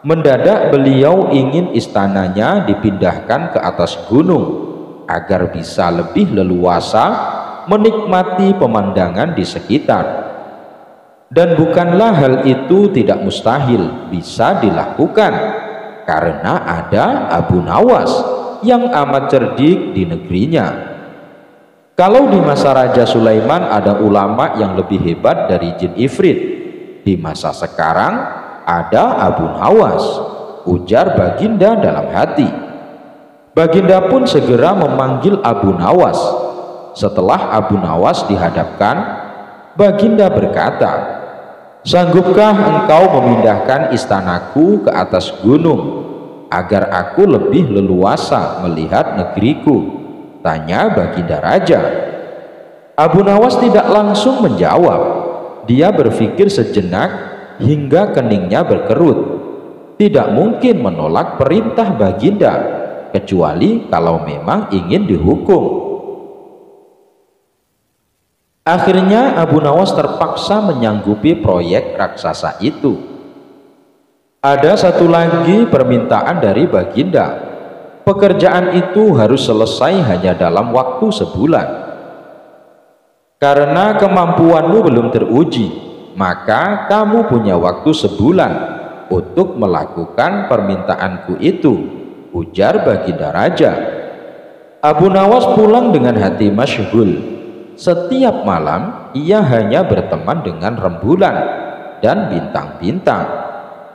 Mendadak beliau ingin istananya dipindahkan ke atas gunung agar bisa lebih leluasa menikmati pemandangan di sekitar. Dan bukanlah hal itu tidak mustahil bisa dilakukan, karena ada Abu Nawas yang amat cerdik di negerinya. Kalau di masa Raja Sulaiman ada ulama yang lebih hebat dari jin ifrit, di masa sekarang ada Abu Nawas, ujar Baginda dalam hati. Baginda pun segera memanggil Abu Nawas. Setelah Abu Nawas dihadapkan, Baginda berkata, "Sanggupkah engkau memindahkan istanaku ke atas gunung agar aku lebih leluasa melihat negeriku?" tanya Baginda Raja. Abu Nawas tidak langsung menjawab. Dia berpikir sejenak hingga keningnya berkerut. Tidak mungkin menolak perintah Baginda kecuali kalau memang ingin dihukum. Akhirnya Abu Nawas terpaksa menyanggupi proyek raksasa itu. Ada satu lagi permintaan dari Baginda. Pekerjaan itu harus selesai hanya dalam waktu sebulan. Karena kemampuanmu belum teruji, maka kamu punya waktu sebulan untuk melakukan permintaanku itu, ujar Baginda Raja. Abu Nawas pulang dengan hati masyghul. Setiap malam ia hanya berteman dengan rembulan dan bintang-bintang.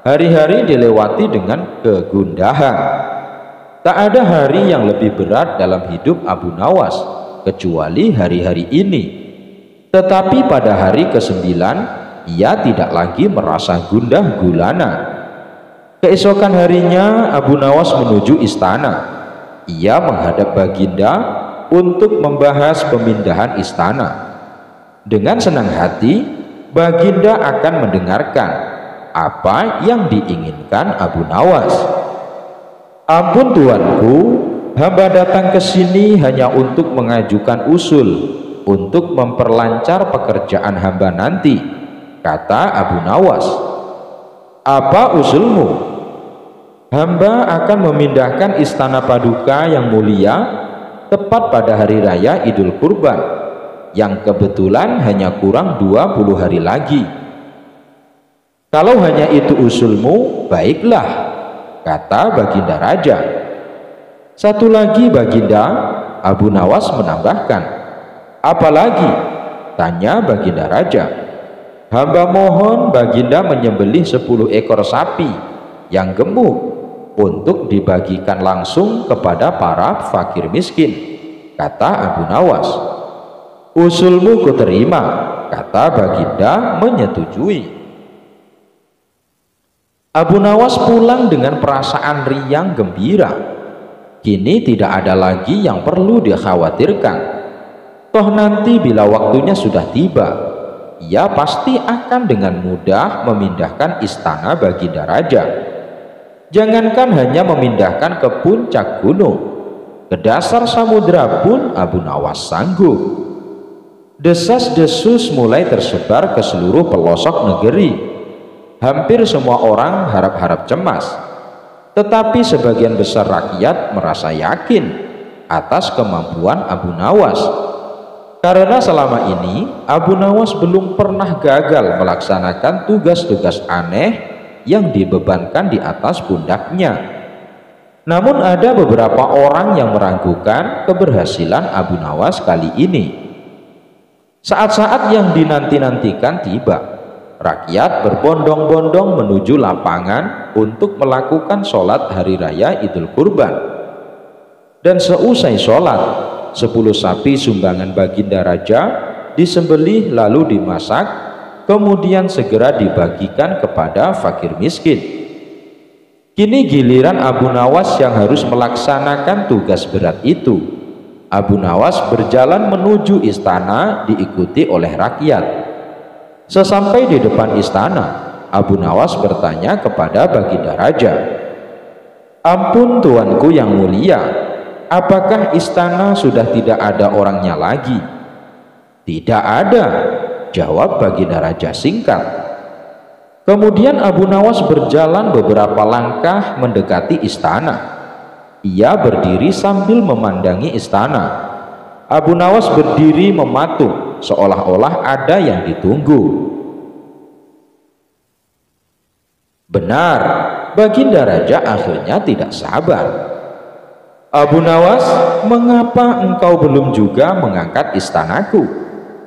Hari-hari dilewati dengan kegundahan. Tak ada hari yang lebih berat dalam hidup Abu Nawas kecuali hari-hari ini. Tetapi pada hari ke-9 ia tidak lagi merasa gundah gulana. Keesokan harinya Abu Nawas menuju istana. Ia menghadap Baginda untuk membahas pemindahan istana. Dengan senang hati Baginda akan mendengarkan apa yang diinginkan Abu Nawas. Ampun tuanku, hamba datang ke sini hanya untuk mengajukan usul untuk memperlancar pekerjaan hamba nanti, kata Abu Nawas. Apa usulmu? Hamba akan memindahkan istana paduka yang mulia tepat pada hari raya Idul Kurban, yang kebetulan hanya kurang 20 hari lagi. Kalau hanya itu usulmu, baiklah, kata Baginda Raja. Satu lagi Baginda, Abu Nawas menambahkan. Apalagi? Tanya Baginda Raja. Hamba mohon Baginda menyembelih 10 ekor sapi yang gemuk untuk dibagikan langsung kepada para fakir miskin, kata Abu Nawas. Usulmu kuterima, kata Baginda menyetujui. Abu Nawas pulang dengan perasaan riang gembira. Kini tidak ada lagi yang perlu dikhawatirkan. Toh nanti bila waktunya sudah tiba, ia pasti akan dengan mudah memindahkan istana Baginda Raja. Jangankan hanya memindahkan ke puncak gunung, ke dasar samudera pun Abu Nawas sanggup. Desas-desus mulai tersebar ke seluruh pelosok negeri. Hampir semua orang harap-harap cemas, tetapi sebagian besar rakyat merasa yakin atas kemampuan Abu Nawas. Karena selama ini Abu Nawas belum pernah gagal melaksanakan tugas-tugas aneh yang dibebankan di atas pundaknya. Namun ada beberapa orang yang meragukan keberhasilan Abu Nawas kali ini. Saat-saat yang dinanti-nantikan tiba. Rakyat berbondong-bondong menuju lapangan untuk melakukan sholat hari raya Idul Kurban. Dan seusai sholat, 10 sapi sumbangan Baginda Raja disembelih lalu dimasak, kemudian segera dibagikan kepada fakir miskin. Kini giliran Abu Nawas yang harus melaksanakan tugas berat itu. Abu Nawas berjalan menuju istana diikuti oleh rakyat. Sesampai di depan istana, Abu Nawas bertanya kepada Baginda Raja, "Ampun tuanku yang mulia, apakah istana sudah tidak ada orangnya lagi?" "Tidak ada," jawab Baginda Raja singkat. Kemudian Abu Nawas berjalan beberapa langkah mendekati istana. Ia berdiri sambil memandangi istana. Abu Nawas berdiri mematung seolah-olah ada yang ditunggu. Benar, Baginda Raja akhirnya tidak sabar. "Abu Nawas, mengapa engkau belum juga mengangkat istanaku?"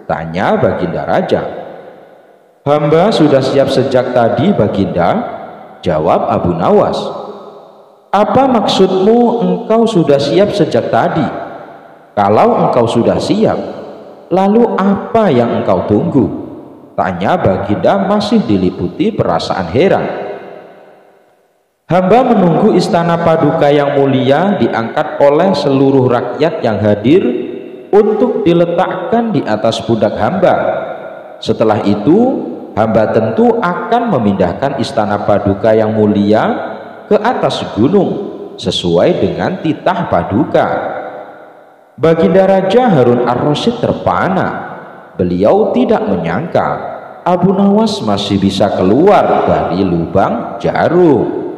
tanya Baginda Raja. "Hamba sudah siap sejak tadi, Baginda," jawab Abu Nawas. "Apa maksudmu engkau sudah siap sejak tadi? Kalau engkau sudah siap, lalu apa yang engkau tunggu?" tanya Baginda masih diliputi perasaan heran. "Hamba menunggu istana paduka yang mulia diangkat oleh seluruh rakyat yang hadir untuk diletakkan di atas pundak hamba. Setelah itu, hamba tentu akan memindahkan istana paduka yang mulia ke atas gunung sesuai dengan titah paduka." Baginda Raja Harun ar-Rasyid terpana. Beliau tidak menyangka Abu Nawas masih bisa keluar dari lubang jarum.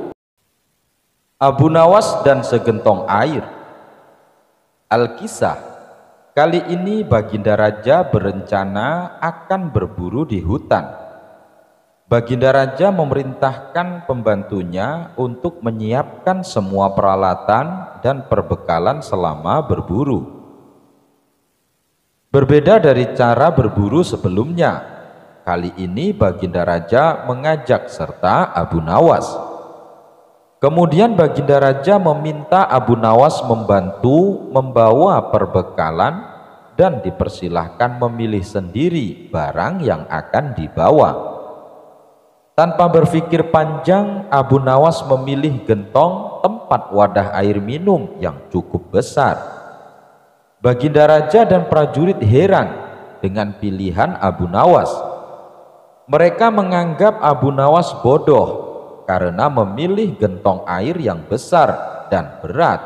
Abu Nawas dan segentong air. Al-Kisah. Kali ini Baginda Raja berencana akan berburu di hutan. Baginda Raja memerintahkan pembantunya untuk menyiapkan semua peralatan dan perbekalan selama berburu. Berbeda dari cara berburu sebelumnya, kali ini Baginda Raja mengajak serta Abu Nawas. Kemudian Baginda Raja meminta Abu Nawas membantu membawa perbekalan dan dipersilahkan memilih sendiri barang yang akan dibawa. Tanpa berpikir panjang, Abu Nawas memilih gentong tempat wadah air minum yang cukup besar. Baginda Raja dan prajurit heran dengan pilihan Abu Nawas. Mereka menganggap Abu Nawas bodoh karena memilih gentong air yang besar dan berat,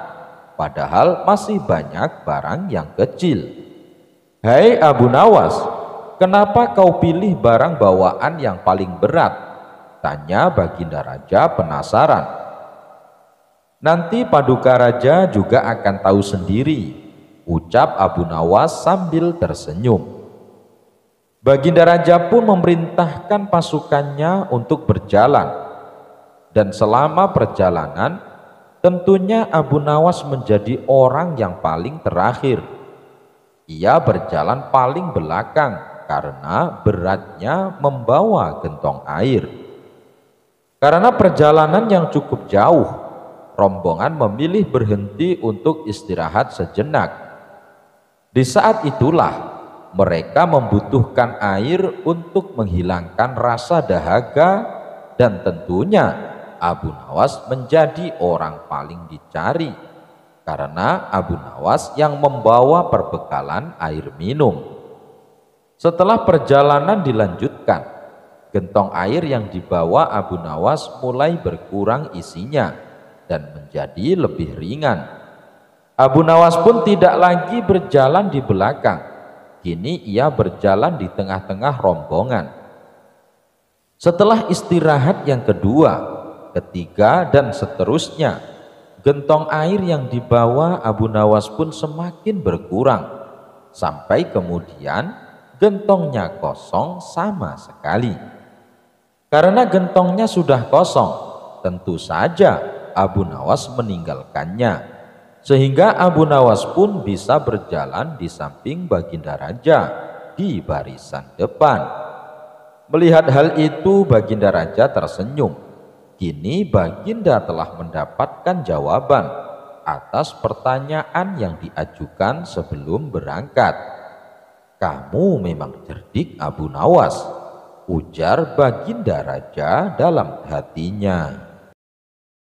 padahal masih banyak barang yang kecil. Hai Abu Nawas, kenapa kau pilih barang bawaan yang paling berat? Tanya Baginda Raja penasaran. Nanti Paduka Raja juga akan tahu sendiri, ucap Abu Nawas sambil tersenyum. Baginda Raja pun memerintahkan pasukannya untuk berjalan, dan selama perjalanan tentunya Abu Nawas menjadi orang yang paling terakhir. Ia berjalan paling belakang karena beratnya membawa gentong air. Karena perjalanan yang cukup jauh, rombongan memilih berhenti untuk istirahat sejenak. Di saat itulah mereka membutuhkan air untuk menghilangkan rasa dahaga, dan tentunya Abu Nawas menjadi orang paling dicari karena Abu Nawas yang membawa perbekalan air minum. Setelah perjalanan dilanjutkan, gentong air yang dibawa Abu Nawas mulai berkurang isinya dan menjadi lebih ringan. Abu Nawas pun tidak lagi berjalan di belakang. Kini ia berjalan di tengah-tengah rombongan. Setelah istirahat yang kedua, ketiga, dan seterusnya, gentong air yang dibawa Abu Nawas pun semakin berkurang, sampai kemudian gentongnya kosong sama sekali. Karena gentongnya sudah kosong, tentu saja Abu Nawas meninggalkannya, sehingga Abu Nawas pun bisa berjalan di samping Baginda Raja di barisan depan. Melihat hal itu, Baginda Raja tersenyum. Kini Baginda telah mendapatkan jawaban atas pertanyaan yang diajukan sebelum berangkat. Kamu memang cerdik Abu Nawas, ujar Baginda Raja dalam hatinya.